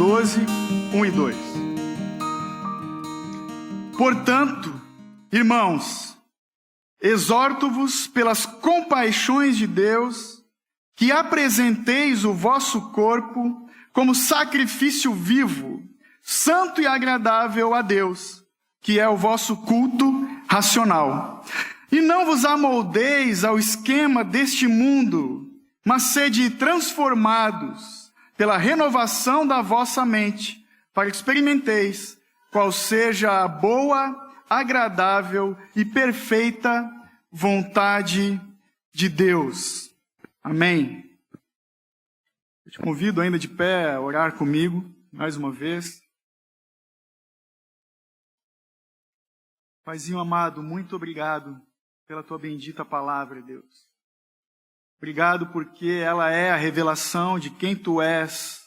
12, 1 e 2. Portanto, irmãos, exorto-vos pelas compaixões de Deus, que apresenteis o vosso corpo como sacrifício vivo, santo e agradável a Deus, que é o vosso culto racional. E não vos amoldeis ao esquema deste mundo, mas sede transformados pela renovação da vossa mente, para que experimenteis qual seja a boa, agradável e perfeita vontade de Deus. Amém. Eu te convido ainda de pé a orar comigo, mais uma vez. Paizinho amado, muito obrigado pela tua bendita palavra, Deus. Obrigado porque ela é a revelação de quem tu és,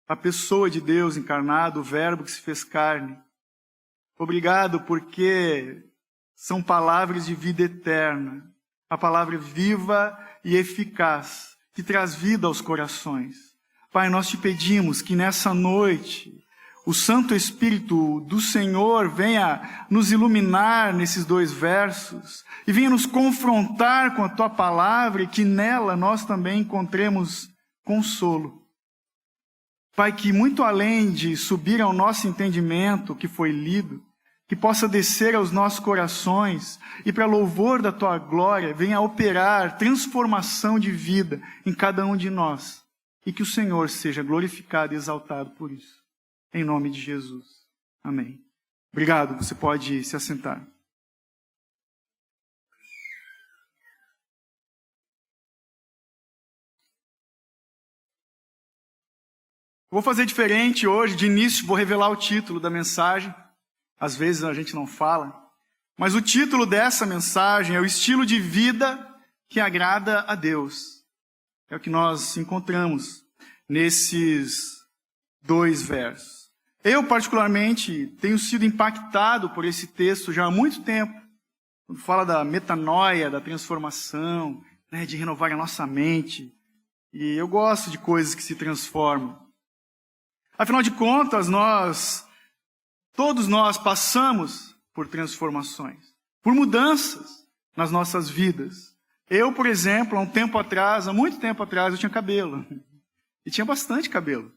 a pessoa de Deus encarnado, o Verbo que se fez carne. Obrigado porque são palavras de vida eterna, a palavra viva e eficaz, que traz vida aos corações. Pai, nós te pedimos que nessa noite o Santo Espírito do Senhor venha nos iluminar nesses 2 versos e venha nos confrontar com a tua palavra e que nela nós também encontremos consolo. Pai, que muito além de subir ao nosso entendimento que foi lido, que possa descer aos nossos corações e para louvor da tua glória venha operar transformação de vida em cada um de nós e que o Senhor seja glorificado e exaltado por isso. Em nome de Jesus. Amém. Obrigado. Você pode se assentar. Vou fazer diferente hoje. De início, vou revelar o título da mensagem. Às vezes a gente não fala. Mas o título dessa mensagem é o estilo de vida que agrada a Deus. É o que nós encontramos nesses 2 versos. Eu, particularmente, tenho sido impactado por esse texto já há muito tempo. Quando fala da metanoia, da transformação, de renovar a nossa mente. E eu gosto de coisas que se transformam. Afinal de contas, todos nós passamos por transformações, por mudanças nas nossas vidas. Eu, por exemplo, há muito tempo atrás, eu tinha cabelo. E tinha bastante cabelo.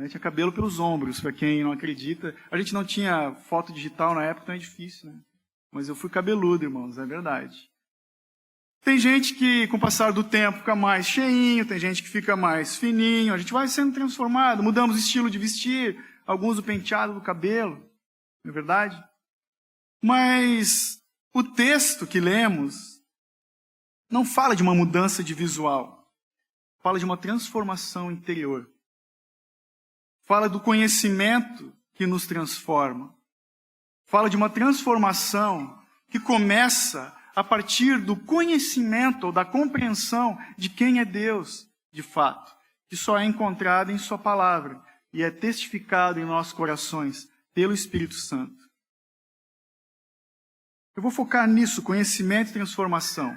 Tinha cabelo pelos ombros, para quem não acredita. A gente não tinha foto digital na época, então é difícil, né? Mas eu fui cabeludo, irmãos, é verdade. Tem gente que, com o passar do tempo, fica mais cheinho, tem gente que fica mais fininho, a gente vai sendo transformado, mudamos o estilo de vestir, alguns o penteado do cabelo, não é verdade? Mas o texto que lemos não fala de uma mudança de visual, fala de uma transformação interior. Fala do conhecimento que nos transforma. Fala de uma transformação que começa a partir do conhecimento ou da compreensão de quem é Deus, de fato, que só é encontrado em sua palavra e é testificado em nossos corações pelo Espírito Santo. Eu vou focar nisso, conhecimento e transformação.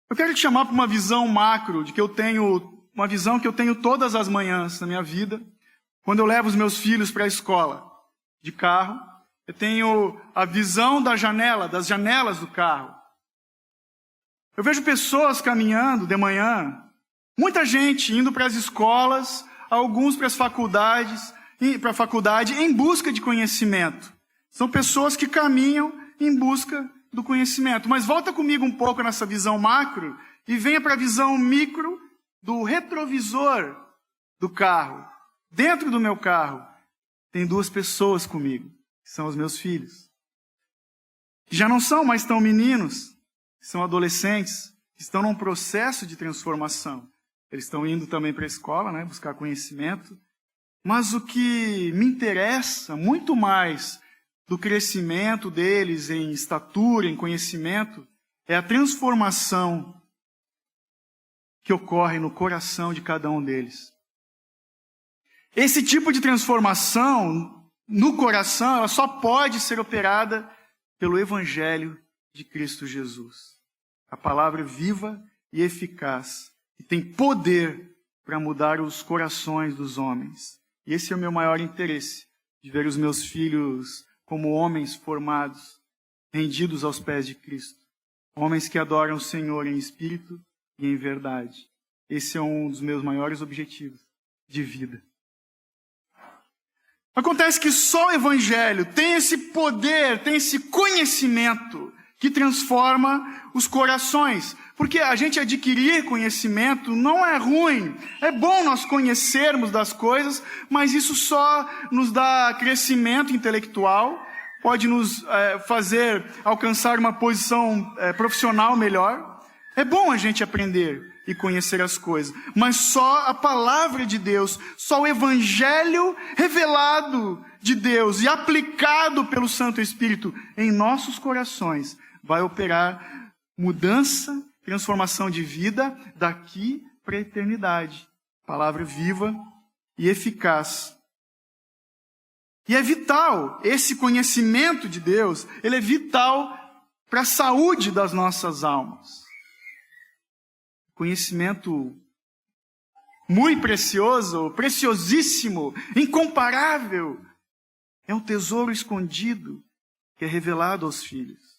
Eu quero te chamar para uma visão macro, uma visão que eu tenho todas as manhãs na minha vida, quando eu levo os meus filhos para a escola de carro. Eu tenho a visão das janelas do carro. Eu vejo pessoas caminhando de manhã, muita gente indo para as escolas, alguns para a faculdade em busca de conhecimento. São pessoas que caminham em busca do conhecimento. Mas volta comigo um pouco nessa visão macro e venha para a visão micro do retrovisor do carro. Dentro do meu carro tem 2 pessoas comigo. São os meus filhos, que já não são mais tão meninos, são adolescentes, que estão num processo de transformação. Eles estão indo também para a escola, buscar conhecimento. Mas o que me interessa muito mais do crescimento deles em estatura, em conhecimento, é a transformação que ocorre no coração de cada um deles. Esse tipo de transformação no coração, ela só pode ser operada pelo Evangelho de Cristo Jesus. A palavra viva e eficaz, que tem poder para mudar os corações dos homens. E esse é o meu maior interesse, de ver os meus filhos como homens formados, rendidos aos pés de Cristo. Homens que adoram o Senhor em espírito e em verdade. Esse é um dos meus maiores objetivos de vida. Acontece que só o Evangelho tem esse poder, tem esse conhecimento que transforma os corações. Porque a gente adquirir conhecimento não é ruim. É bom nós conhecermos das coisas, mas isso só nos dá crescimento intelectual, pode nos fazer alcançar uma posição profissional melhor. É bom a gente aprender e conhecer as coisas, mas só a palavra de Deus, só o Evangelho revelado de Deus e aplicado pelo Santo Espírito em nossos corações vai operar mudança, transformação de vida daqui para a eternidade. Palavra viva e eficaz. E é vital, esse conhecimento de Deus, ele é vital para a saúde das nossas almas. Conhecimento muito precioso, preciosíssimo, incomparável. É um tesouro escondido que é revelado aos filhos.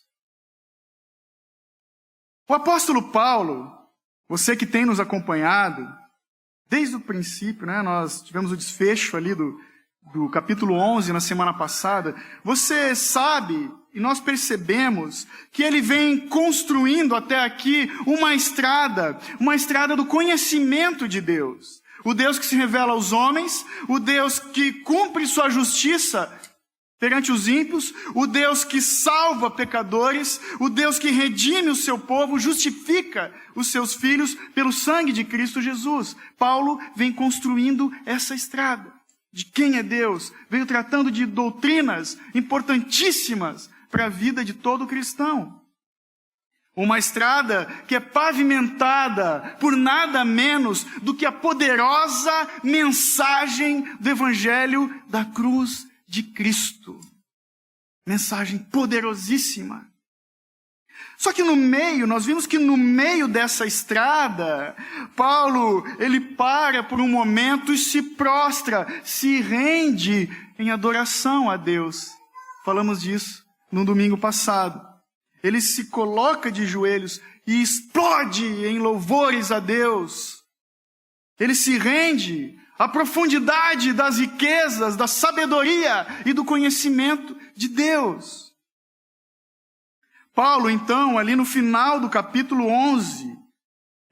O apóstolo Paulo, você que tem nos acompanhado, desde o princípio, né, nós tivemos o desfecho ali do capítulo 11 na semana passada, você sabe, e nós percebemos, que ele vem construindo até aqui uma estrada do conhecimento de Deus. O Deus que se revela aos homens, o Deus que cumpre sua justiça perante os ímpios, o Deus que salva pecadores, o Deus que redime o seu povo, justifica os seus filhos pelo sangue de Cristo Jesus. Paulo vem construindo essa estrada de quem é Deus, veio tratando de doutrinas importantíssimas para a vida de todo cristão. Uma estrada que é pavimentada por nada menos do que a poderosa mensagem do Evangelho da cruz de Cristo. Mensagem poderosíssima. Só que nós vimos que no meio dessa estrada, Paulo, ele para por um momento e se prostra, se rende em adoração a Deus. Falamos disso no domingo passado. Ele se coloca de joelhos e explode em louvores a Deus. Ele se rende à profundidade das riquezas, da sabedoria e do conhecimento de Deus. Paulo, então, ali no final do capítulo 11,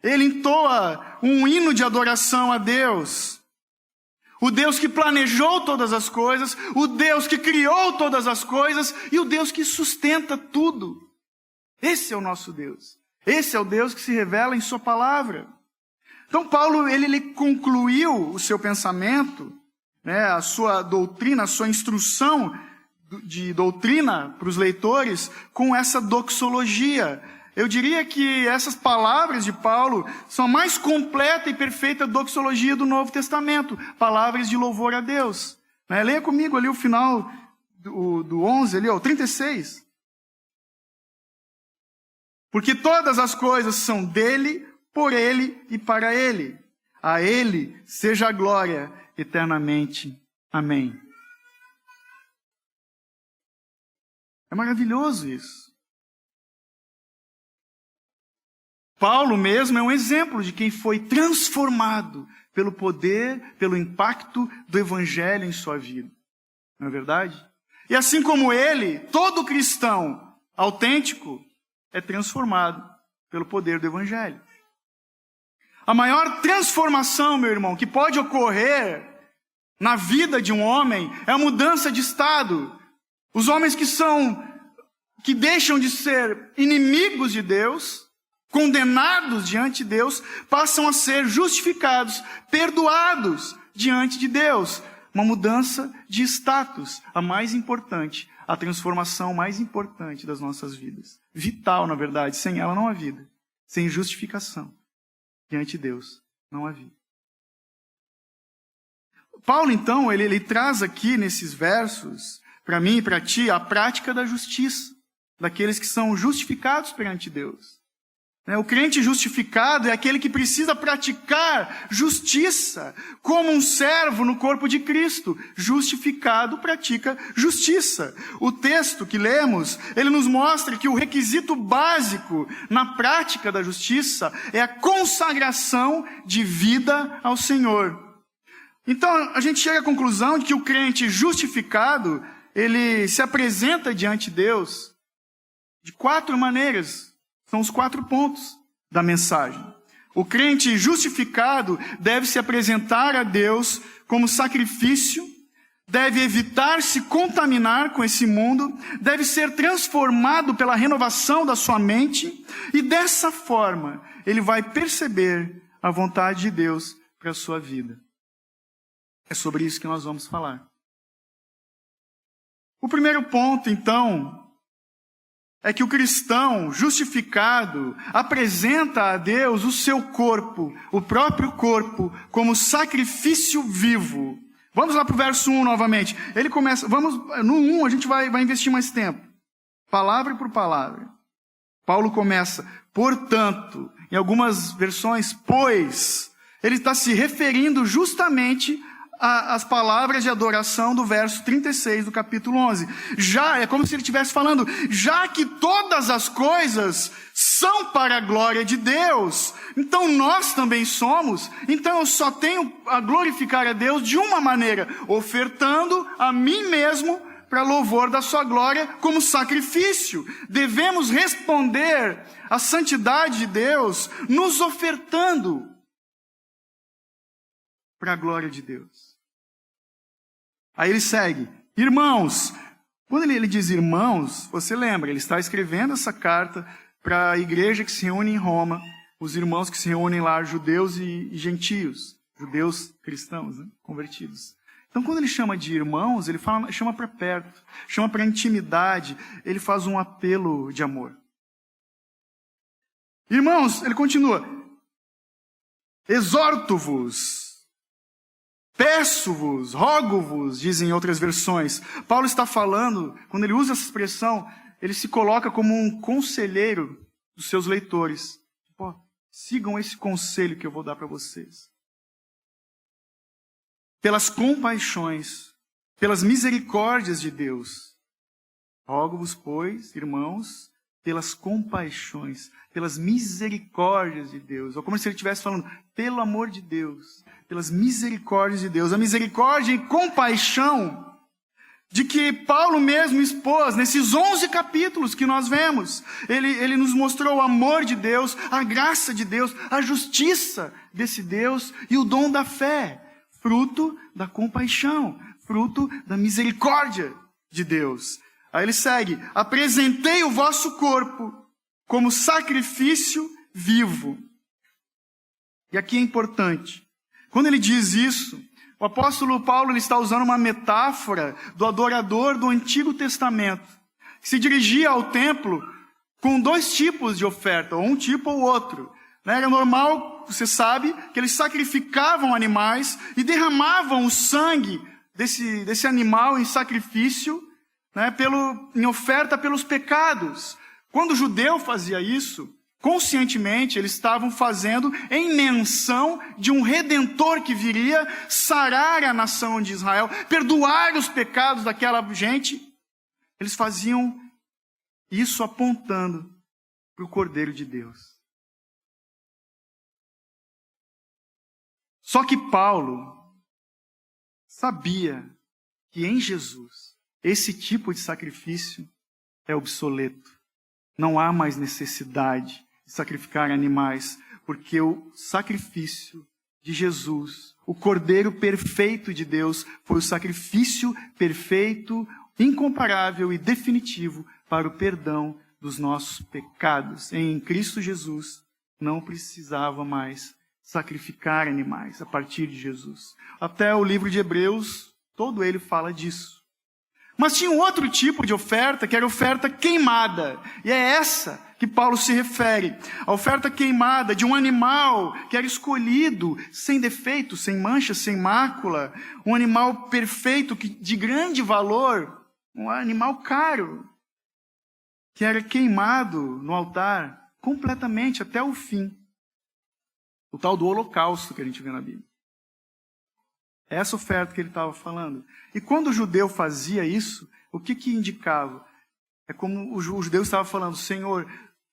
ele entoa um hino de adoração a Deus. O Deus que planejou todas as coisas, o Deus que criou todas as coisas e o Deus que sustenta tudo. Esse é o nosso Deus. Esse é o Deus que se revela em sua palavra. Então Paulo, ele concluiu o seu pensamento, né, a sua doutrina, a sua instrução de doutrina para os leitores com essa doxologia. Eu diria que essas palavras de Paulo são a mais completa e perfeita doxologia do Novo Testamento. Palavras de louvor a Deus. Né? Leia comigo ali o final do 11, ali, o 36. Porque todas as coisas são dele, por ele e para ele. A ele seja a glória eternamente. Amém. É maravilhoso isso. Paulo mesmo é um exemplo de quem foi transformado pelo poder, pelo impacto do Evangelho em sua vida. Não é verdade? E assim como ele, todo cristão autêntico é transformado pelo poder do Evangelho. A maior transformação, meu irmão, que pode ocorrer na vida de um homem é a mudança de estado. Os homens que deixam de ser inimigos de Deus, condenados diante de Deus, passam a ser justificados, perdoados diante de Deus. Uma mudança de status, a mais importante, a transformação mais importante das nossas vidas. Vital, na verdade, sem ela não há vida. Sem justificação diante de Deus, não há vida. Paulo, então, ele traz aqui nesses versos, para mim e para ti, a prática da justiça, daqueles que são justificados perante Deus. O crente justificado é aquele que precisa praticar justiça, como um servo no corpo de Cristo. Justificado pratica justiça. O texto que lemos, ele nos mostra que o requisito básico na prática da justiça é a consagração de vida ao Senhor. Então, a gente chega à conclusão de que o crente justificado, ele se apresenta diante de Deus de 4 maneiras. São os 4 pontos da mensagem. O crente justificado deve se apresentar a Deus como sacrifício, deve evitar se contaminar com esse mundo, deve ser transformado pela renovação da sua mente, e dessa forma ele vai perceber a vontade de Deus para a sua vida. É sobre isso que nós vamos falar. O primeiro ponto, então, é que o cristão justificado apresenta a Deus o seu corpo, o próprio corpo, como sacrifício vivo. Vamos lá para o verso 1 novamente. Ele começa, no 1 a gente vai investir mais tempo. Palavra por palavra. Paulo começa, portanto, em algumas versões, pois. Ele está se referindo justamente as palavras de adoração do verso 36 do capítulo 11. É como se ele estivesse falando, já que todas as coisas são para a glória de Deus, então nós também somos, então eu só tenho a glorificar a Deus de uma maneira, ofertando a mim mesmo para louvor da sua glória como sacrifício. Devemos responder à santidade de Deus nos ofertando para a glória de Deus. Aí ele segue, irmãos. Quando ele diz irmãos, você lembra, ele está escrevendo essa carta para a igreja que se reúne em Roma, os irmãos que se reúnem lá, judeus e gentios, judeus cristãos, né, convertidos. Então quando ele chama de irmãos, ele chama para perto, chama para intimidade, ele faz um apelo de amor. Irmãos, ele continua, exorto-vos, peço-vos, rogo-vos, dizem outras versões. Paulo está falando, quando ele usa essa expressão, ele se coloca como um conselheiro dos seus leitores. Sigam esse conselho que eu vou dar para vocês. Pelas compaixões, pelas misericórdias de Deus. Rogo-vos, pois, irmãos, pelas compaixões, pelas misericórdias de Deus. Ou como se ele estivesse falando, pelo amor de Deus, pelas misericórdias de Deus. A misericórdia e compaixão de que Paulo mesmo expôs nesses 11 capítulos que nós vemos. Ele nos mostrou o amor de Deus, a graça de Deus, a justiça desse Deus e o dom da fé, fruto da compaixão, fruto da misericórdia de Deus. Aí ele segue, apresentei o vosso corpo como sacrifício vivo. E aqui é importante, quando ele diz isso, o apóstolo Paulo ele está usando uma metáfora do adorador do Antigo Testamento, que se dirigia ao templo com 2 tipos de oferta, ou um tipo ou outro. Era normal, você sabe, que eles sacrificavam animais e derramavam o sangue desse animal em sacrifício, em oferta pelos pecados. Quando o judeu fazia isso, conscientemente, eles estavam fazendo em menção de um Redentor que viria sarar a nação de Israel, perdoar os pecados daquela gente. Eles faziam isso apontando para o Cordeiro de Deus. Só que Paulo sabia que em Jesus, esse tipo de sacrifício é obsoleto. Não há mais necessidade de sacrificar animais, porque o sacrifício de Jesus, o Cordeiro perfeito de Deus, foi o sacrifício perfeito, incomparável e definitivo para o perdão dos nossos pecados. Em Cristo Jesus, não precisava mais sacrificar animais a partir de Jesus. Até o livro de Hebreus, todo ele fala disso. Mas tinha um outro tipo de oferta, que era a oferta queimada. E é essa que Paulo se refere. A oferta queimada de um animal que era escolhido sem defeito, sem mancha, sem mácula. Um animal perfeito, de grande valor. Um animal caro. Que era queimado no altar completamente até o fim. O tal do holocausto que a gente vê na Bíblia. É essa oferta que ele estava falando. E quando o judeu fazia isso, o que indicava? É como o judeu estava falando: Senhor,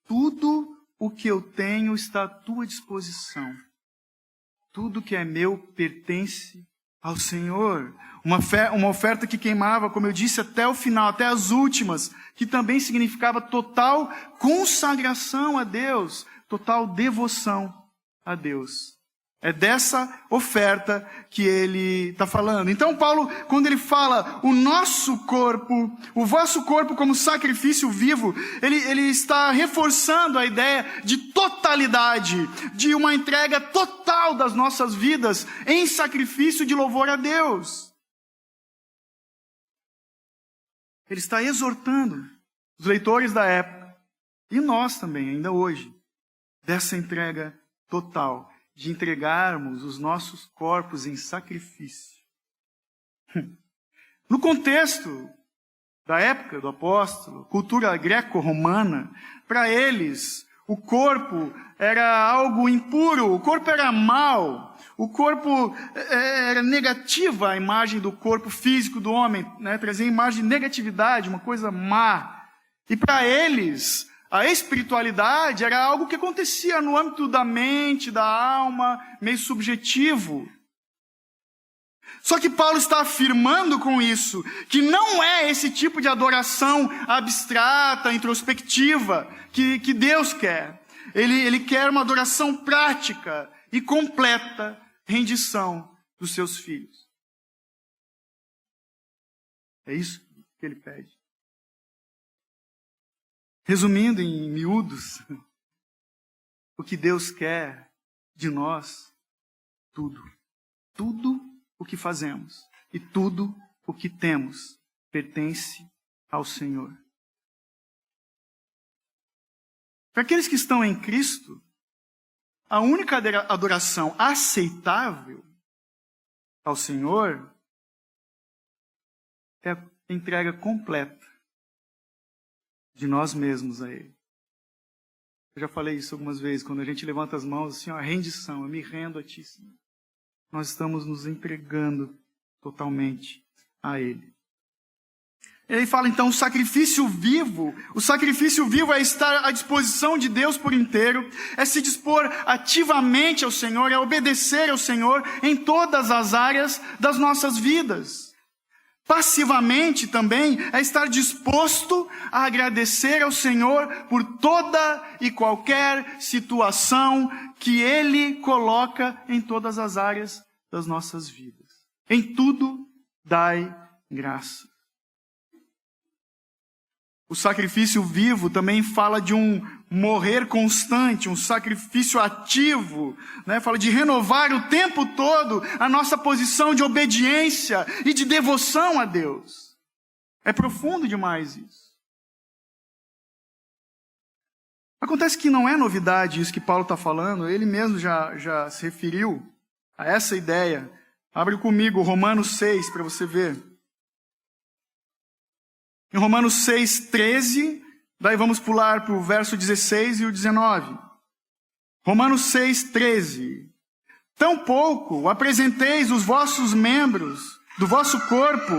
tudo o que eu tenho está à tua disposição. Tudo que é meu pertence ao Senhor. Uma oferta que queimava, como eu disse, até o final, até as últimas, que também significava total consagração a Deus, total devoção a Deus. É dessa oferta que ele está falando. Então Paulo, quando ele fala o nosso corpo, o vosso corpo como sacrifício vivo, ele está reforçando a ideia de totalidade, de uma entrega total das nossas vidas em sacrifício de louvor a Deus. Ele está exortando os leitores da época, e nós também, ainda hoje, dessa entrega total, de entregarmos os nossos corpos em sacrifício. No contexto da época do apóstolo, cultura greco-romana, para eles o corpo era algo impuro, o corpo era mau, o corpo era negativa, a imagem do corpo físico do homem, né? Trazia a imagem de negatividade, uma coisa má. E para eles, a espiritualidade era algo que acontecia no âmbito da mente, da alma, meio subjetivo. Só que Paulo está afirmando com isso que não é esse tipo de adoração abstrata, introspectiva, que Deus quer. Ele quer uma adoração prática e completa rendição dos seus filhos. É isso que ele pede. Resumindo em miúdos, o que Deus quer de nós, tudo. Tudo o que fazemos e tudo o que temos pertence ao Senhor. Para aqueles que estão em Cristo, a única adoração aceitável ao Senhor é a entrega completa de nós mesmos a Ele. Eu já falei isso algumas vezes, quando a gente levanta as mãos, assim, a rendição, eu me rendo a Ti, Senhor. Nós estamos nos entregando totalmente a Ele. Ele fala então, o sacrifício vivo é estar à disposição de Deus por inteiro, é se dispor ativamente ao Senhor, é obedecer ao Senhor em todas as áreas das nossas vidas. Passivamente também é estar disposto a agradecer ao Senhor por toda e qualquer situação que Ele coloca em todas as áreas das nossas vidas. Em tudo dai graça. O sacrifício vivo também fala de um morrer constante, um sacrifício ativo, né? Fala de renovar o tempo todo a nossa posição de obediência e de devoção a Deus. É profundo demais isso. Acontece que não é novidade isso que Paulo está falando, ele mesmo já se referiu a essa ideia. Abre comigo Romanos 6 para você ver. Em Romanos 6, 13, daí vamos pular para o verso 16 e o 19. Romanos 6, 13. Tampouco apresenteis os vossos membros do vosso corpo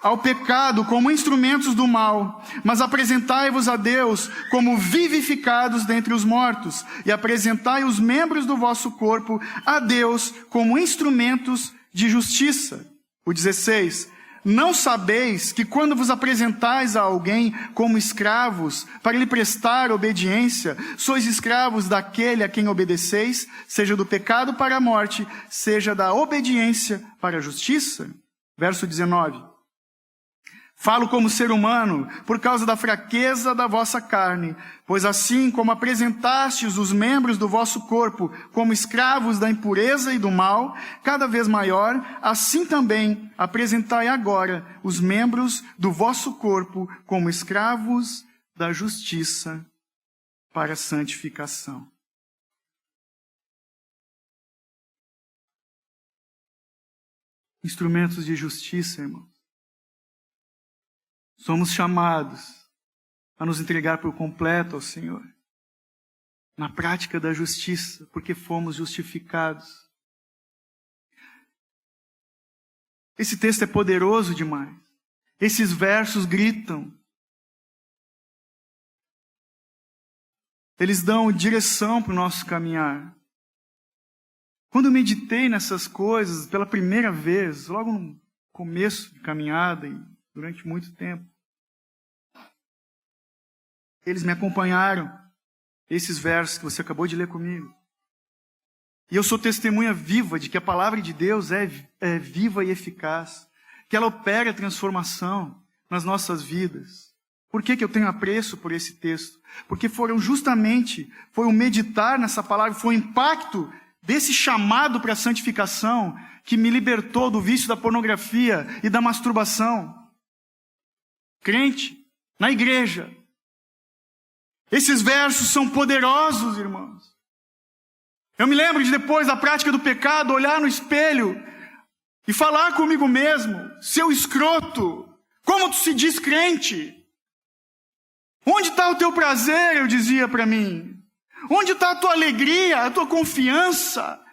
ao pecado como instrumentos do mal, mas apresentai-vos a Deus como vivificados dentre os mortos, e apresentai os membros do vosso corpo a Deus como instrumentos de justiça. O 16. Não sabeis que quando vos apresentais a alguém como escravos, para lhe prestar obediência, sois escravos daquele a quem obedeceis, seja do pecado para a morte, seja da obediência para a justiça? Verso 19. Falo como ser humano, por causa da fraqueza da vossa carne, pois assim como apresentastes os membros do vosso corpo como escravos da impureza e do mal, cada vez maior, assim também apresentai agora os membros do vosso corpo como escravos da justiça para a santificação. Instrumentos de justiça, irmão. Somos chamados a nos entregar por completo ao Senhor. na prática da justiça, porque fomos justificados. Esse texto é poderoso demais. Esses versos gritam. Eles dão direção para o nosso caminhar. Quando eu meditei nessas coisas pela primeira vez, logo no começo de caminhada e durante muito tempo, eles me acompanharam, esses versos que você acabou de ler comigo. E eu sou testemunha viva de que a palavra de Deus é viva e eficaz, que ela opera transformação nas nossas vidas. Por que eu tenho apreço por esse texto? Porque foi o meditar nessa palavra, foi o impacto desse chamado para a santificação que me libertou do vício da pornografia e da masturbação. Crente, na igreja. Esses versos são poderosos, irmãos. Eu me lembro de, depois da prática do pecado, olhar no espelho e falar comigo mesmo: seu escroto, como tu se diz crente? Onde está o teu prazer? Eu dizia para mim. Onde está a tua alegria, a tua confiança?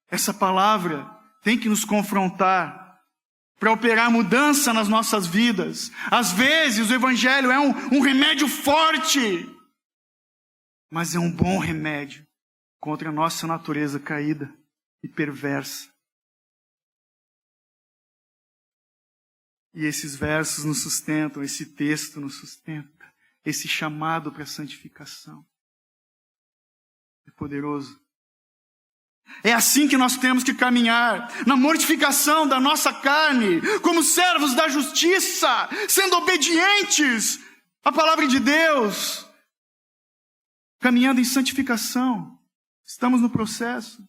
Essa palavra tem que nos confrontar para operar mudança nas nossas vidas. Às vezes o Evangelho é um remédio forte, mas é um bom remédio contra a nossa natureza caída e perversa. E esses versos nos sustentam, esse texto nos sustenta, esse chamado para a santificação. É poderoso. É assim que nós temos que caminhar, na mortificação da nossa carne, como servos da justiça, sendo obedientes à palavra de Deus, caminhando em santificação. Estamos no processo.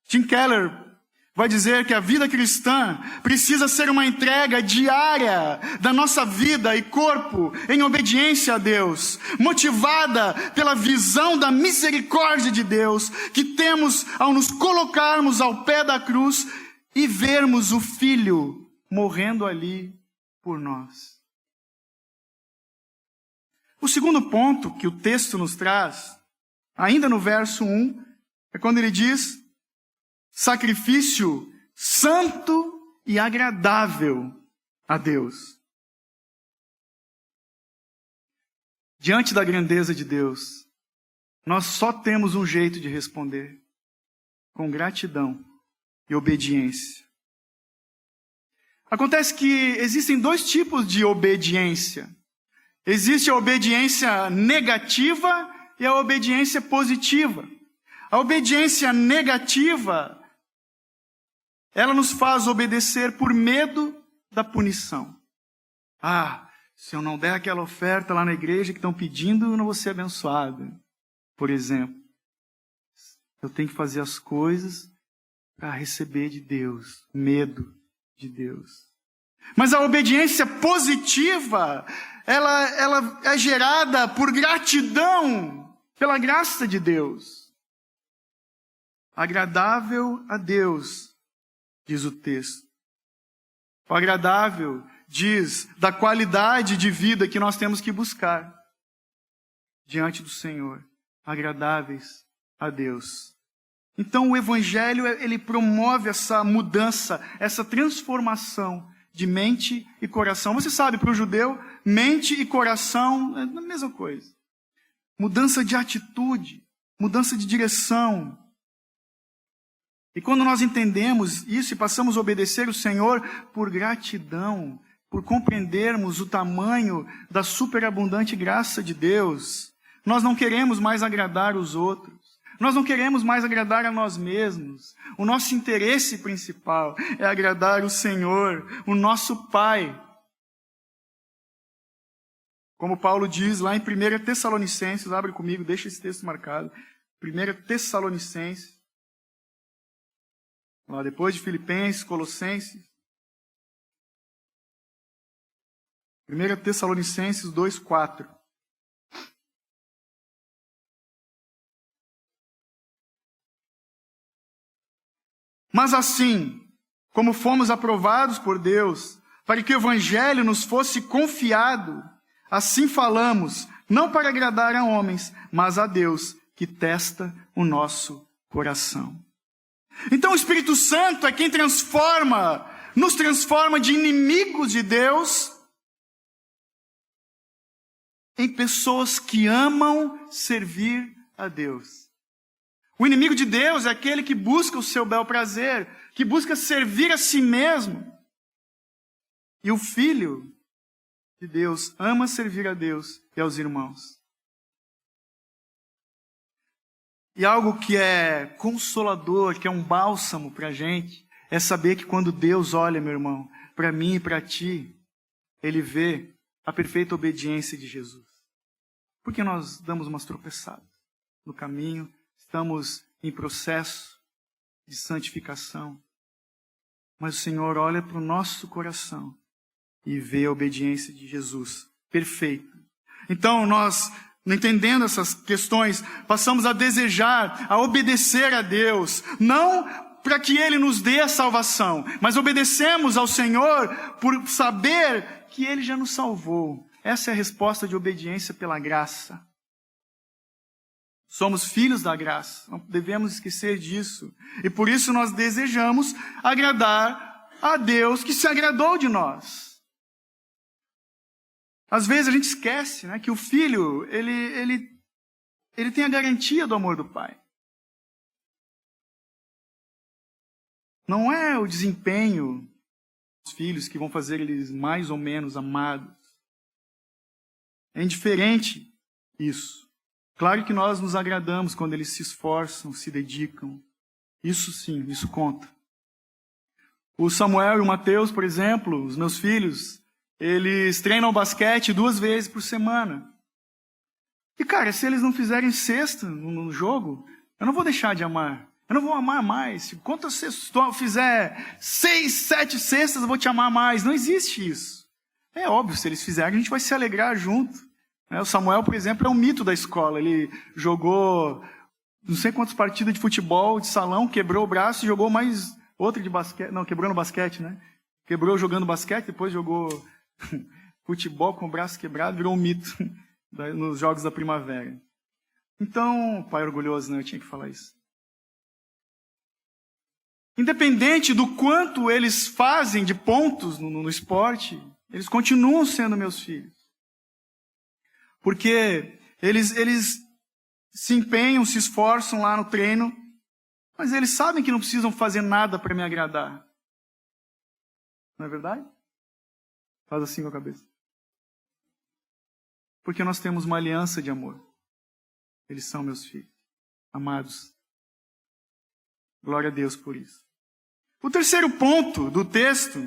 Tim Keller vai dizer que a vida cristã precisa ser uma entrega diária da nossa vida e corpo em obediência a Deus, motivada pela visão da misericórdia de Deus que temos ao nos colocarmos ao pé da cruz e vermos o Filho morrendo ali por nós. O segundo ponto que o texto nos traz, ainda no verso 1, é quando ele diz: sacrifício santo e agradável a Deus. Diante da grandeza de Deus, nós só temos um jeito de responder: com gratidão e obediência. Acontece que existem dois tipos de obediência. Existe a obediência negativa e a obediência positiva. A obediência negativa, ela nos faz obedecer por medo da punição. Se eu não der aquela oferta lá na igreja que estão pedindo, eu não vou ser abençoado. Por exemplo, eu tenho que fazer as coisas para receber de Deus, medo de Deus. Mas a obediência positiva, ela é gerada por gratidão pela graça de Deus. Agradável a Deus, diz o texto. O agradável diz da qualidade de vida que nós temos que buscar diante do Senhor. Agradáveis a Deus. Então o Evangelho, ele promove essa mudança, essa transformação de mente e coração. Você sabe, para o judeu, mente e coração é a mesma coisa. Mudança de atitude, mudança de direção. E quando nós entendemos isso e passamos a obedecer o Senhor por gratidão, por compreendermos o tamanho da superabundante graça de Deus, nós não queremos mais agradar os outros. Nós não queremos mais agradar a nós mesmos. O nosso interesse principal é agradar o Senhor, o nosso Pai. Como Paulo diz lá em 1 Tessalonicenses, abre comigo, deixa esse texto marcado. 1 Tessalonicenses. Lá depois de Filipenses, Colossenses. 1 Tessalonicenses 2:4. Mas assim, como fomos aprovados por Deus, para que o Evangelho nos fosse confiado, assim falamos, não para agradar a homens, mas a Deus, que testa o nosso coração. Então o Espírito Santo é quem nos transforma de inimigos de Deus em pessoas que amam servir a Deus. O inimigo de Deus é aquele que busca o seu bel prazer, que busca servir a si mesmo. E o Filho de Deus ama servir a Deus e aos irmãos. E algo que é consolador, que é um bálsamo para a gente, é saber que quando Deus olha, meu irmão, para mim e para ti, Ele vê a perfeita obediência de Jesus. Porque nós damos umas tropeçadas no caminho, estamos em processo de santificação. Mas o Senhor olha para o nosso coração e vê a obediência de Jesus perfeita. Então nós, entendendo essas questões, passamos a desejar, a obedecer a Deus, não para que Ele nos dê a salvação, mas obedecemos ao Senhor por saber que Ele já nos salvou. Essa é a resposta de obediência pela graça. Somos filhos da graça, não devemos esquecer disso. E por isso nós desejamos agradar a Deus que se agradou de nós. Às vezes a gente esquece, né, que o filho, ele tem a garantia do amor do pai. Não é o desempenho dos filhos que vão fazer eles mais ou menos amados. É indiferente isso. Claro que nós nos agradamos quando eles se esforçam, se dedicam. Isso sim, isso conta. O Samuel e o Mateus, por exemplo, os meus filhos, eles treinam basquete 2 vezes por semana. E, cara, se eles não fizerem cesta no jogo, eu não vou deixar de amar. Eu não vou amar mais. Quantas cestas eu fizer 6, 7 cestas, eu vou te amar mais. Não existe isso. É óbvio, se eles fizerem, a gente vai se alegrar junto. O Samuel, por exemplo, é um mito da escola. Ele jogou não sei quantas partidas de futebol, de salão, quebrou o braço e jogou mais outra de basquete. Não, quebrou no basquete, né? Quebrou jogando basquete, depois jogou futebol com o braço quebrado, virou um mito nos Jogos da Primavera. Então, pai orgulhoso, né? Eu tinha que falar isso. Independente do quanto eles fazem de pontos no esporte, eles continuam sendo meus filhos. Porque eles se empenham, se esforçam lá no treino, mas eles sabem que não precisam fazer nada para me agradar. Não é verdade? Faz assim com a cabeça. Porque nós temos uma aliança de amor. Eles são meus filhos, amados. Glória a Deus por isso. O terceiro ponto do texto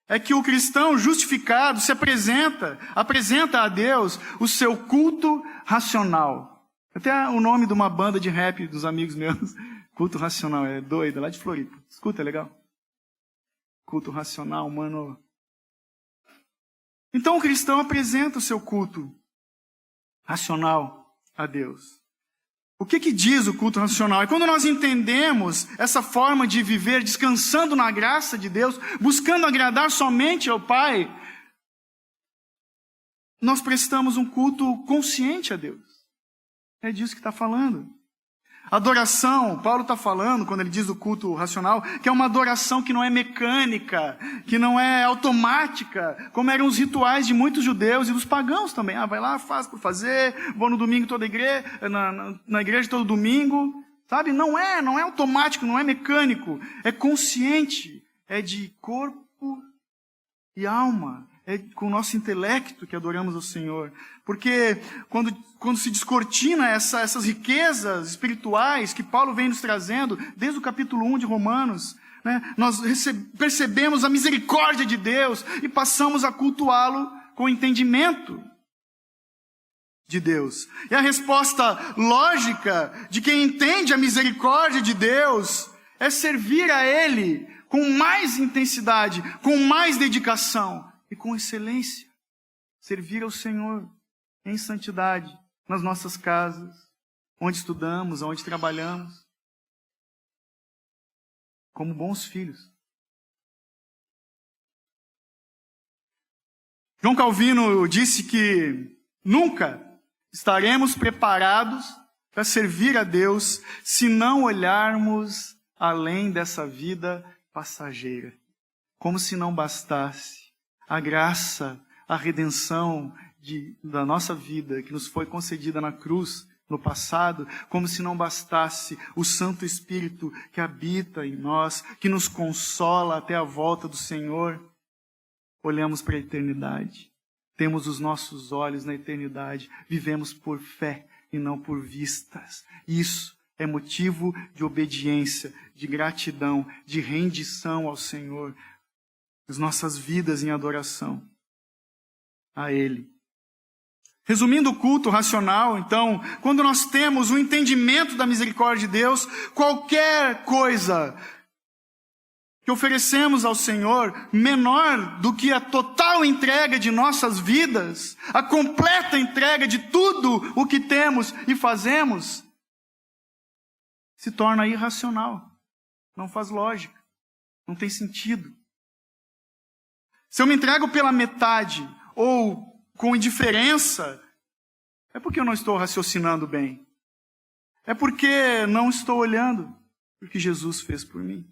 é que o cristão justificado se apresenta a Deus o seu culto racional. Até o nome de uma banda de rap dos amigos meus, culto racional, é doido, lá de Floripa. Escuta, é legal? Culto racional, mano. Então o cristão apresenta o seu culto racional a Deus. O que diz o culto racional? É quando nós entendemos essa forma de viver descansando na graça de Deus, buscando agradar somente ao Pai, nós prestamos um culto consciente a Deus. É disso que está falando. Adoração, Paulo está falando, quando ele diz o culto racional, que é uma adoração que não é mecânica, que não é automática, como eram os rituais de muitos judeus e dos pagãos também. Vai lá, faz por fazer, vou no domingo toda igreja, na igreja todo domingo, sabe? Não é automático, não é mecânico, é consciente, é de corpo e alma. É com o nosso intelecto que adoramos ao Senhor. Porque quando se descortina essas riquezas espirituais que Paulo vem nos trazendo, desde o capítulo 1 de Romanos, né, nós percebemos a misericórdia de Deus e passamos a cultuá-lo com entendimento de Deus. E a resposta lógica de quem entende a misericórdia de Deus é servir a Ele com mais intensidade, com mais dedicação. E com excelência, servir ao Senhor em santidade, nas nossas casas, onde estudamos, onde trabalhamos, como bons filhos. João Calvino disse que nunca estaremos preparados para servir a Deus se não olharmos além dessa vida passageira. Como se não bastasse a graça, a redenção da nossa vida que nos foi concedida na cruz no passado, como se não bastasse o Santo Espírito que habita em nós, que nos consola até a volta do Senhor. Olhamos para a eternidade, temos os nossos olhos na eternidade, vivemos por fé e não por vistas. Isso é motivo de obediência, de gratidão, de rendição ao Senhor, as nossas vidas em adoração a Ele. Resumindo o culto racional, então, quando nós temos o entendimento da misericórdia de Deus, qualquer coisa que oferecemos ao Senhor, menor do que a total entrega de nossas vidas, a completa entrega de tudo o que temos e fazemos, se torna irracional. Não faz lógica. Não tem sentido. Se eu me entrego pela metade ou com indiferença, é porque eu não estou raciocinando bem. É porque não estou olhando o que Jesus fez por mim.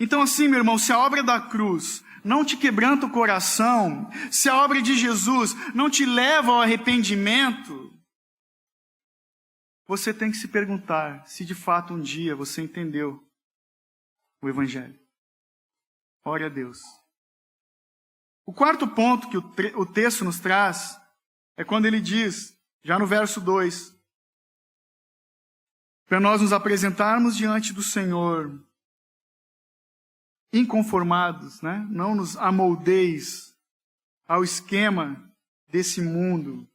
Então assim, meu irmão, se a obra da cruz não te quebranta o coração, se a obra de Jesus não te leva ao arrependimento, você tem que se perguntar se de fato um dia você entendeu o Evangelho. Ore a Deus. O quarto ponto que o texto nos traz é quando ele diz, já no verso 2, para nós nos apresentarmos diante do Senhor inconformados, né? Não nos amoldeis ao esquema desse mundo.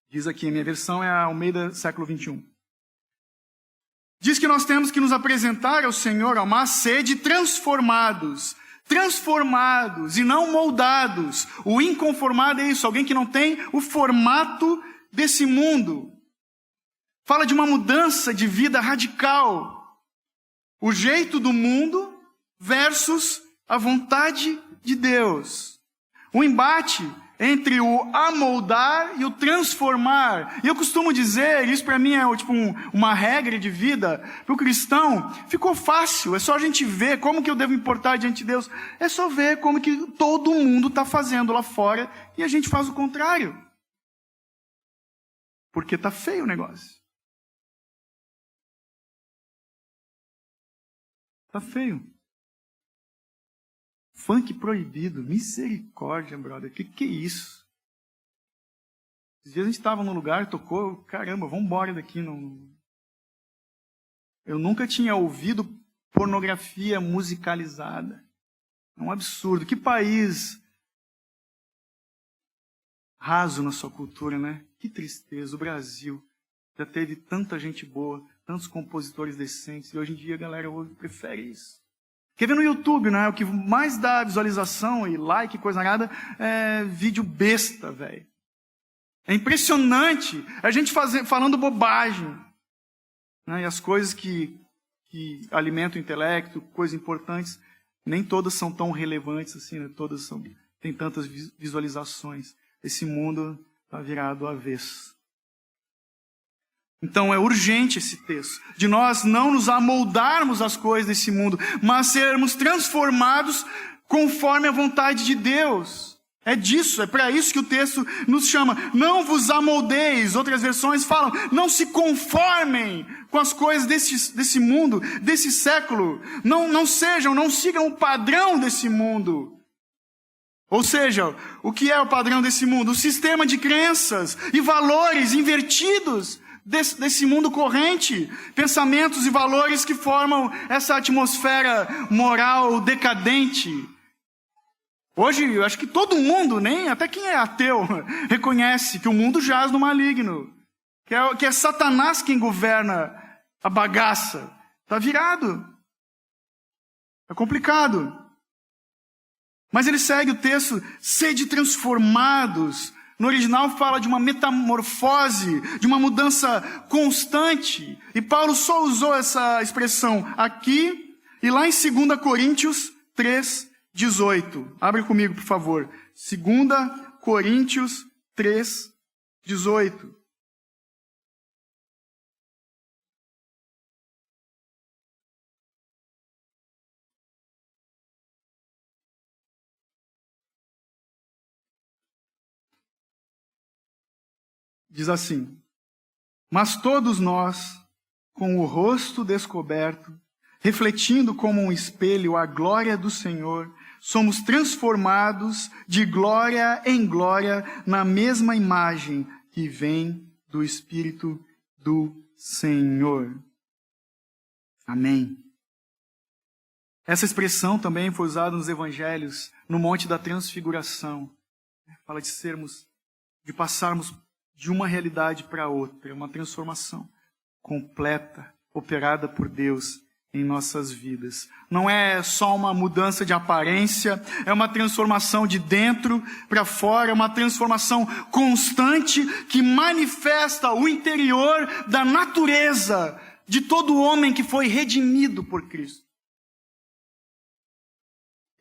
Diz aqui, a minha versão é a Almeida século 21. Diz que nós temos que nos apresentar ao Senhor, a uma sede transformados e não moldados. O inconformado é isso, alguém que não tem o formato desse mundo. Fala de uma mudança de vida radical. O jeito do mundo versus a vontade de Deus. O embate entre o amoldar e o transformar. E eu costumo dizer, isso para mim é tipo uma regra de vida, para o cristão, ficou fácil, é só a gente ver como que eu devo me portar diante de Deus. É só ver como que todo mundo está fazendo lá fora e a gente faz o contrário. Porque está feio o negócio. Está feio. Funk proibido, misericórdia, brother, que é isso? Esses dias a gente estava num lugar, tocou, caramba, vamos embora daqui. Não... Eu nunca tinha ouvido pornografia musicalizada. É um absurdo. Que país raso na sua cultura, né? Que tristeza, o Brasil já teve tanta gente boa, tantos compositores decentes, e hoje em dia a galera prefere isso. Quer ver no YouTube, né? O que mais dá visualização e like, coisa nada, é vídeo besta, velho. É impressionante a gente falando bobagem. Né? E as coisas que alimentam o intelecto, coisas importantes, nem todas são tão relevantes assim, né? Todas têm tantas visualizações. Esse mundo está virado ao avesso. Então é urgente esse texto, de nós não nos amoldarmos às coisas desse mundo, mas sermos transformados conforme a vontade de Deus. É disso, é para isso que o texto nos chama. Não vos amoldeis, outras versões falam, não se conformem com as coisas desse mundo, desse século. Não sigam o padrão desse mundo. Ou seja, o que é o padrão desse mundo? O sistema de crenças e valores invertidos desse mundo corrente, pensamentos e valores que formam essa atmosfera moral decadente. Hoje, eu acho que todo mundo, até quem é ateu, reconhece que o mundo jaz no maligno, que é Satanás quem governa a bagaça. Está virado. É complicado. Mas ele segue o texto, sede transformados. No original fala de uma metamorfose, de uma mudança constante. E Paulo só usou essa expressão aqui e lá em 2 Coríntios 3, 18. Abre comigo, por favor. 2 Coríntios 3, 18. Diz assim: mas todos nós, com o rosto descoberto, refletindo como um espelho a glória do Senhor, somos transformados de glória em glória na mesma imagem que vem do Espírito do Senhor. Amém. Essa expressão também foi usada nos evangelhos, no Monte da Transfiguração. Fala de passarmos de uma realidade para outra, uma transformação completa, operada por Deus em nossas vidas. Não é só uma mudança de aparência, é uma transformação de dentro para fora, é uma transformação constante que manifesta o interior da natureza de todo homem que foi redimido por Cristo.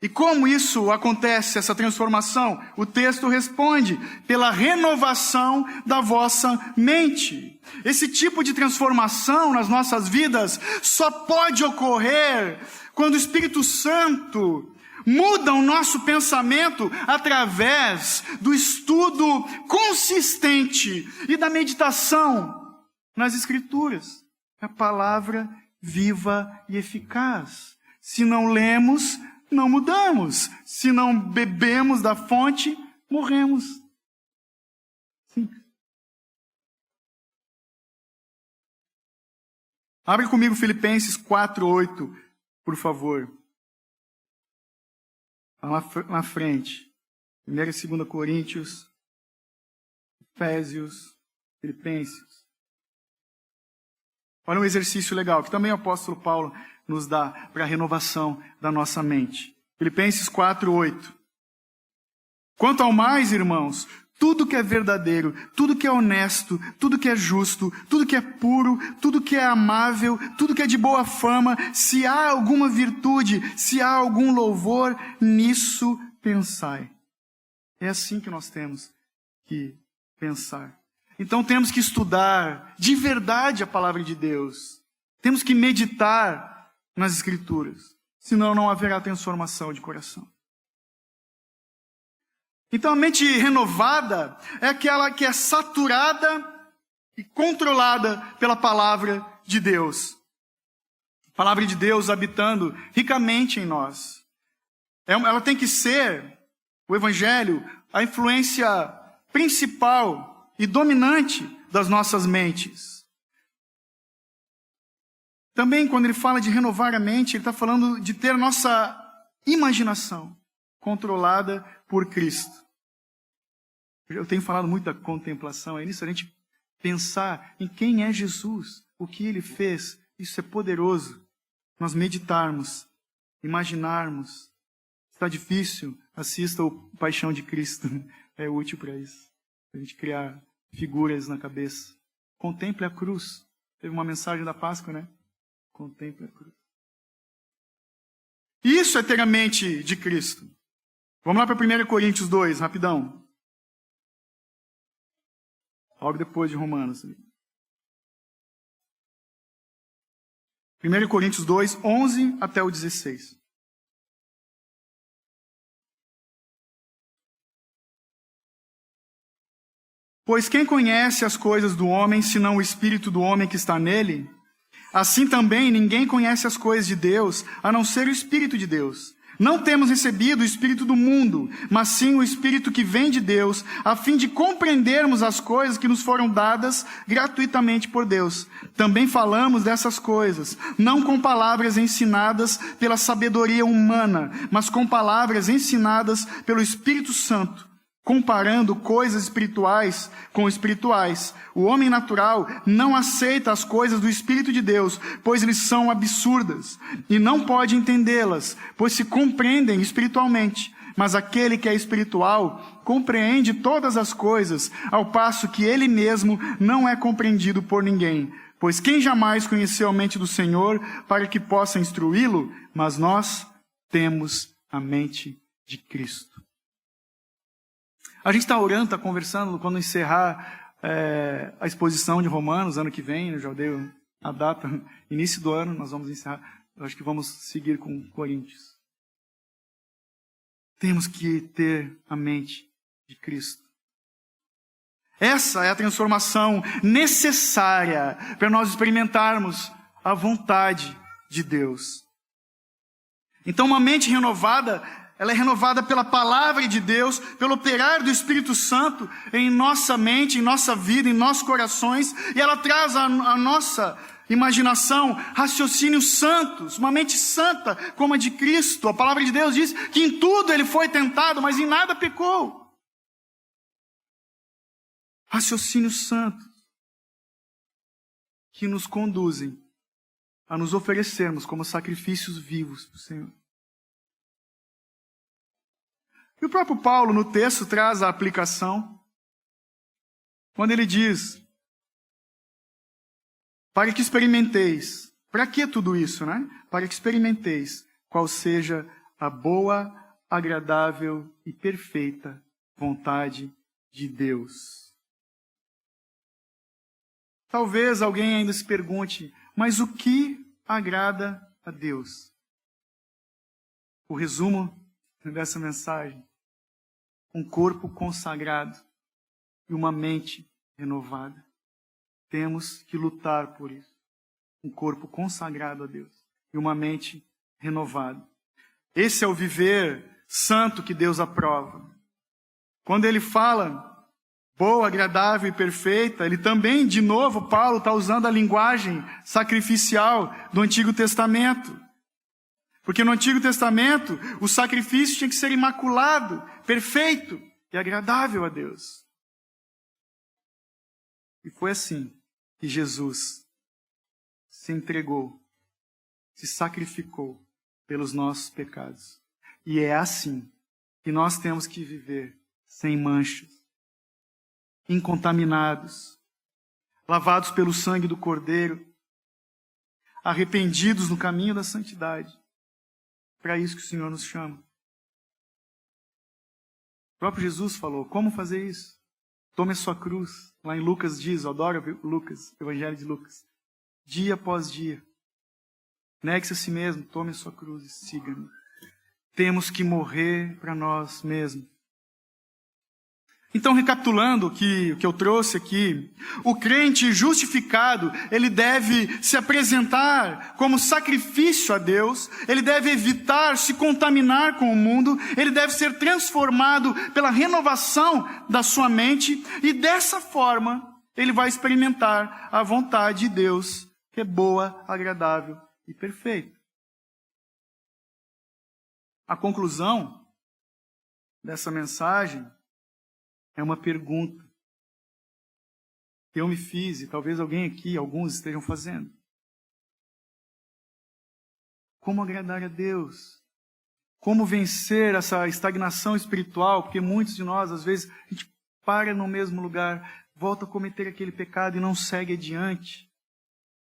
E como isso acontece, essa transformação? O texto responde: pela renovação da vossa mente. Esse tipo de transformação nas nossas vidas só pode ocorrer quando o Espírito Santo muda o nosso pensamento através do estudo consistente e da meditação nas Escrituras. A palavra viva e eficaz. Se não lemos, não mudamos. Se não bebemos da fonte, morremos. Sim. Abre comigo Filipenses 4:8, por favor. Lá na frente. 1 e 2 Coríntios, Efésios, Filipenses. Olha um exercício legal, que também o apóstolo Paulo nos dá para a renovação da nossa mente. Filipenses 4:8. Quanto ao mais, irmãos, tudo que é verdadeiro, tudo que é honesto, tudo que é justo, tudo que é puro, tudo que é amável, tudo que é de boa fama, se há alguma virtude, se há algum louvor, nisso pensai. É assim que nós temos que pensar. Então temos que estudar de verdade a palavra de Deus. Temos que meditar nas Escrituras, senão não haverá transformação de coração. Então a mente renovada é aquela que é saturada e controlada pela palavra de Deus. A palavra de Deus habitando ricamente em nós. Ela tem que ser, o Evangelho, a influência principal e dominante das nossas mentes. Também, quando ele fala de renovar a mente, ele está falando de ter nossa imaginação controlada por Cristo. Eu tenho falado muito da contemplação, é nisso a gente pensar em quem é Jesus, o que ele fez. Isso é poderoso. Nós meditarmos, imaginarmos. Está difícil, assista o Paixão de Cristo. É útil para isso. A gente criar figuras na cabeça. Contemple a cruz. Teve uma mensagem da Páscoa, né? Contemple a cruz. Isso é ter a mente de Cristo. Vamos lá para 1 Coríntios 2, rapidão. Logo depois de Romanos. 1 Coríntios 2, 11 até o 16. Pois quem conhece as coisas do homem, senão o espírito do homem que está nele? Assim também ninguém conhece as coisas de Deus, a não ser o Espírito de Deus. Não temos recebido o Espírito do mundo, mas sim o Espírito que vem de Deus, a fim de compreendermos as coisas que nos foram dadas gratuitamente por Deus. Também falamos dessas coisas, não com palavras ensinadas pela sabedoria humana, mas com palavras ensinadas pelo Espírito Santo, comparando coisas espirituais com espirituais. O homem natural não aceita as coisas do Espírito de Deus, pois lhes são absurdas, e não pode entendê-las, pois se compreendem espiritualmente. Mas aquele que é espiritual compreende todas as coisas, ao passo que ele mesmo não é compreendido por ninguém. Pois quem jamais conheceu a mente do Senhor para que possa instruí-lo? Mas nós temos a mente de Cristo. A gente está orando, está conversando, quando encerrar a exposição de Romanos, ano que vem, eu já dei a data, início do ano, nós vamos encerrar. Eu acho que vamos seguir com Coríntios. Temos que ter a mente de Cristo. Essa é a transformação necessária para nós experimentarmos a vontade de Deus. Então, uma mente renovada, ela é renovada pela palavra de Deus, pelo operar do Espírito Santo em nossa mente, em nossa vida, em nossos corações, e ela traz a nossa imaginação, raciocínios santos, uma mente santa como a de Cristo. A palavra de Deus diz que em tudo ele foi tentado, mas em nada pecou. Raciocínios santos que nos conduzem a nos oferecermos como sacrifícios vivos para o Senhor. E o próprio Paulo no texto traz a aplicação, quando ele diz: para que experimenteis. Para que tudo isso, né? Para que experimenteis qual seja a boa, agradável e perfeita vontade de Deus. Talvez alguém ainda se pergunte, mas o que agrada a Deus? O resumo dessa mensagem: um corpo consagrado e uma mente renovada. Temos que lutar por isso. Um corpo consagrado a Deus e uma mente renovada. Esse é o viver santo que Deus aprova. Quando ele fala boa, agradável e perfeita, ele também, de novo, Paulo está usando a linguagem sacrificial do Antigo Testamento. Porque no Antigo Testamento, o sacrifício tinha que ser imaculado, perfeito e agradável a Deus. E foi assim que Jesus se entregou, se sacrificou pelos nossos pecados. E é assim que nós temos que viver, sem manchas, incontaminados, lavados pelo sangue do Cordeiro, arrependidos no caminho da santidade. Para isso que o Senhor nos chama. O próprio Jesus falou, como fazer isso? Tome a sua cruz. Lá em Lucas diz, eu adoro Lucas, Evangelho de Lucas. Dia após dia. Negue-se a si mesmo, tome a sua cruz e siga-me. Temos que morrer para nós mesmos. Então, recapitulando o que eu trouxe aqui, o crente justificado, ele deve se apresentar como sacrifício a Deus, ele deve evitar se contaminar com o mundo, ele deve ser transformado pela renovação da sua mente, e dessa forma, ele vai experimentar a vontade de Deus, que é boa, agradável e perfeita. A conclusão dessa mensagem é uma pergunta que eu me fiz e talvez alguém aqui, alguns estejam fazendo. Como agradar a Deus? Como vencer essa estagnação espiritual? Porque muitos de nós, às vezes, a gente para no mesmo lugar, volta a cometer aquele pecado e não segue adiante.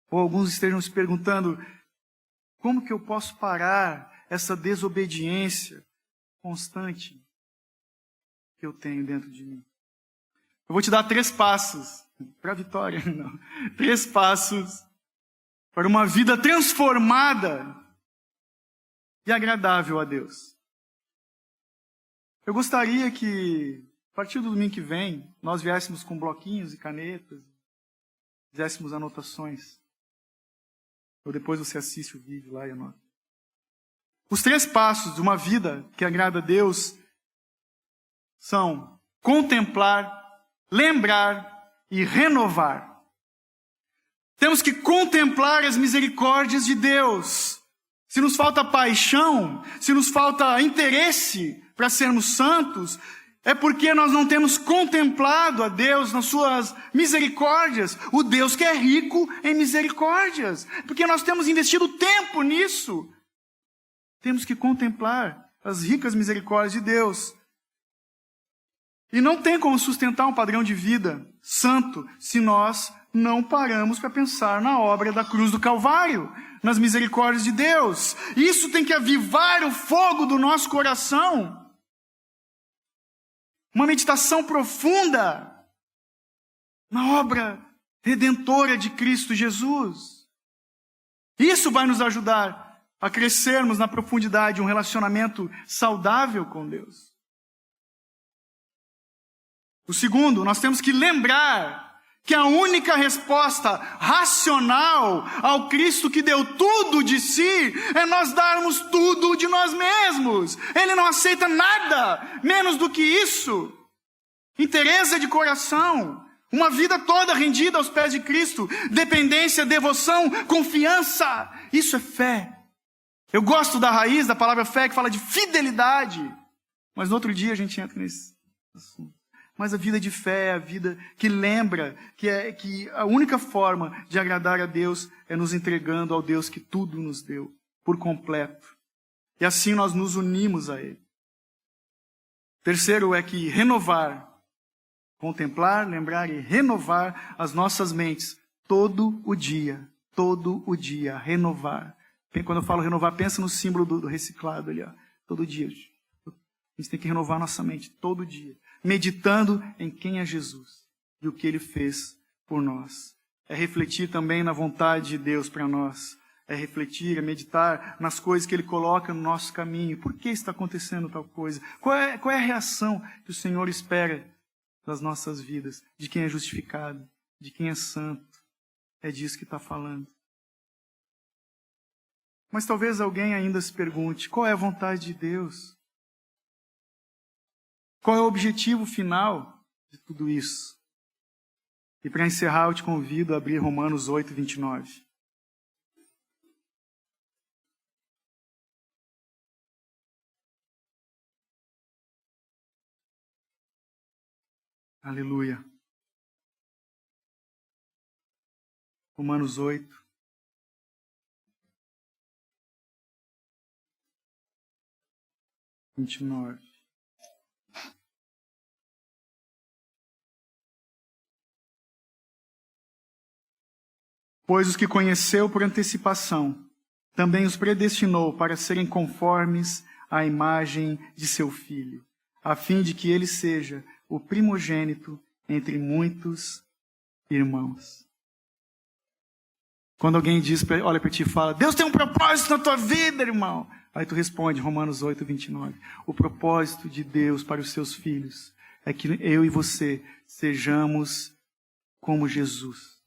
Ou alguns estejam se perguntando, como que eu posso parar essa desobediência constante que eu tenho dentro de mim? Eu vou te dar 3 passos para a vitória, não. 3 passos para uma vida transformada e agradável a Deus. Eu gostaria que, a partir do domingo que vem, nós viéssemos com bloquinhos e canetas, fizéssemos anotações. Ou depois você assiste o vídeo lá e anota. Os 3 passos de uma vida que agrada a Deus são contemplar, lembrar e renovar. Temos que contemplar as misericórdias de Deus. Se nos falta paixão, se nos falta interesse para sermos santos, é porque nós não temos contemplado a Deus nas suas misericórdias, o Deus que é rico em misericórdias, porque nós temos investido tempo nisso. Temos que contemplar as ricas misericórdias de Deus. E não tem como sustentar um padrão de vida santo se nós não paramos para pensar na obra da cruz do Calvário, nas misericórdias de Deus. Isso tem que avivar o fogo do nosso coração. Uma meditação profunda na obra redentora de Cristo Jesus. Isso vai nos ajudar a crescermos na profundidade de um relacionamento saudável com Deus. O segundo, nós temos que lembrar que a única resposta racional ao Cristo que deu tudo de si é nós darmos tudo de nós mesmos. Ele não aceita nada menos do que isso. Inteireza de coração, uma vida toda rendida aos pés de Cristo, dependência, devoção, confiança. Isso é fé. Eu gosto da raiz da palavra fé que fala de fidelidade. Mas no outro dia a gente entra nesse assunto. Mas a vida de fé é a vida que lembra que a única forma de agradar a Deus é nos entregando ao Deus que tudo nos deu, por completo. E assim nós nos unimos a Ele. Terceiro é que renovar, contemplar, lembrar e renovar as nossas mentes todo o dia, renovar. Quando eu falo renovar, pensa no símbolo do reciclado ali, ó, todo dia. A gente tem que renovar nossa mente todo dia, meditando em quem é Jesus e o que Ele fez por nós. É refletir também na vontade de Deus para nós. É refletir, é meditar nas coisas que Ele coloca no nosso caminho. Por que está acontecendo tal coisa? Qual é a reação que o Senhor espera das nossas vidas? De quem é justificado, de quem é santo. É disso que está falando. Mas talvez alguém ainda se pergunte, qual é a vontade de Deus? Qual é o objetivo final de tudo isso? E para encerrar, eu te convido a abrir Romanos 8, 29. Aleluia. Romanos 8. 29. Pois os que conheceu por antecipação, também os predestinou para serem conformes à imagem de seu Filho, a fim de que ele seja o primogênito entre muitos irmãos. Quando alguém olha para ti e fala, Deus tem um propósito na tua vida, irmão. Aí tu responde, Romanos 8, 29. O propósito de Deus para os seus filhos é que eu e você sejamos como Jesus,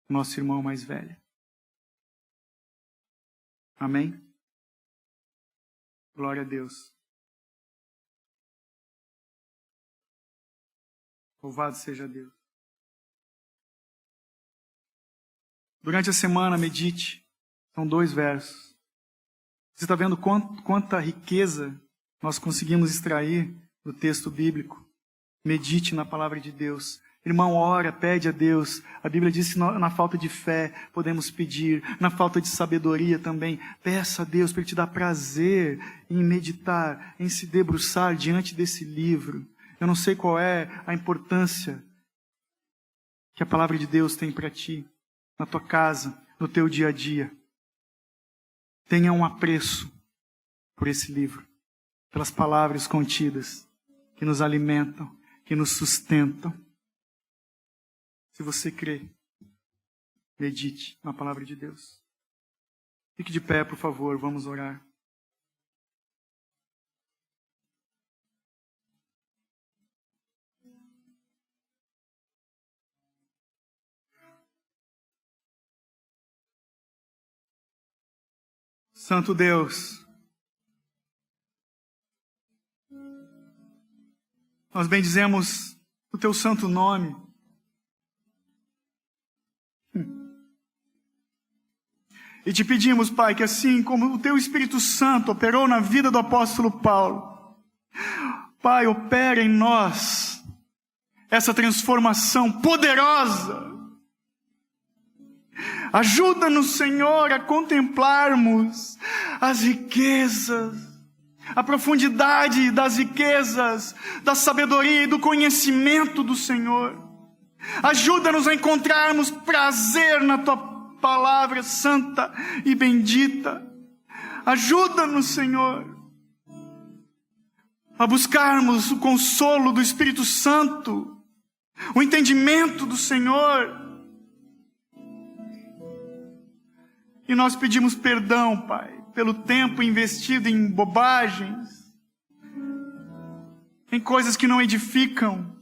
nosso irmão mais velho. Amém? Glória a Deus. Louvado seja Deus. Durante a semana, medite. São 2 versos. Você está vendo quanta riqueza nós conseguimos extrair do texto bíblico? Medite na palavra de Deus. Irmão, ora, pede a Deus. A Bíblia diz que na falta de fé podemos pedir. Na falta de sabedoria também. Peça a Deus para Ele te dar prazer em meditar, em se debruçar diante desse livro. Eu não sei qual é a importância que a palavra de Deus tem para ti, na tua casa, no teu dia a dia. Tenha um apreço por esse livro, pelas palavras contidas, que nos alimentam, que nos sustentam. Se você crê, medite na palavra de Deus. Fique de pé, por favor, vamos orar. Santo Deus, nós bendizemos o Teu santo nome. E te pedimos, Pai, que assim como o Teu Espírito Santo operou na vida do apóstolo Paulo, Pai, opera em nós essa transformação poderosa. Ajuda-nos, Senhor, a contemplarmos as riquezas a profundidade das riquezas, da sabedoria e do conhecimento do Senhor. Ajuda-nos a encontrarmos prazer na Tua palavra santa e bendita. Ajuda-nos, Senhor, a buscarmos o consolo do Espírito Santo, o entendimento do Senhor. E nós pedimos perdão, Pai, pelo tempo investido em bobagens, em coisas que não edificam,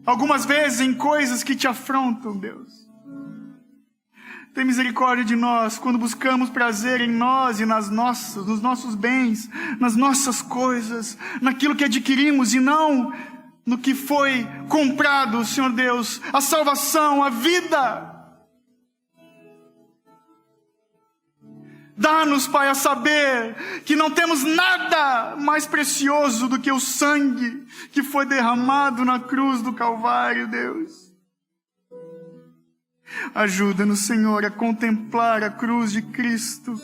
algumas vezes em coisas que te afrontam, Deus. Tem misericórdia de nós quando buscamos prazer em nós e nos nossos bens, nas nossas coisas, naquilo que adquirimos e não no que foi comprado, Senhor Deus, a salvação, a vida. Dá-nos, Pai, a saber que não temos nada mais precioso do que o sangue que foi derramado na cruz do Calvário, Deus. Ajuda-nos, Senhor, a contemplar a cruz de Cristo.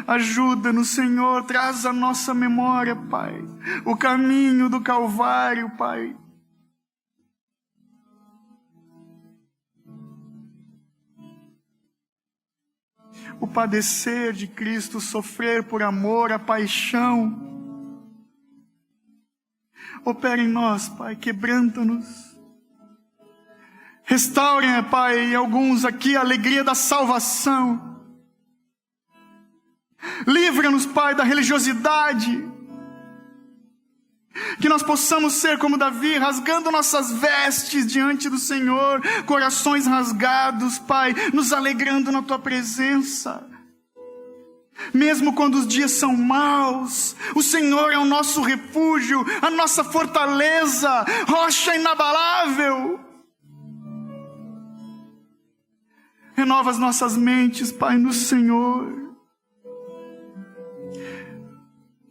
Ajuda-nos, Senhor, traz à nossa memória, Pai, o caminho do Calvário, Pai. O padecer de Cristo, o sofrer por amor, a paixão. Opera em nós, Pai, quebranta-nos. Restaurem, Pai, em alguns aqui a alegria da salvação. Livra-nos, Pai, da religiosidade. Que nós possamos ser como Davi, rasgando nossas vestes diante do Senhor, corações rasgados, Pai, nos alegrando na Tua presença. Mesmo quando os dias são maus, o Senhor é o nosso refúgio, a nossa fortaleza, rocha inabalável. Renova as nossas mentes, Pai, no Senhor.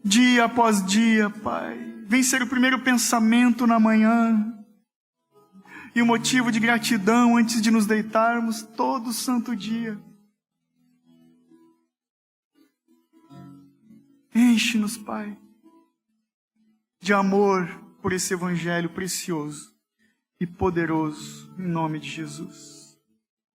Dia após dia, Pai. Vem ser o primeiro pensamento na manhã e o motivo de gratidão antes de nos deitarmos todo santo dia. Enche-nos, Pai, de amor por esse evangelho precioso e poderoso, em nome de Jesus.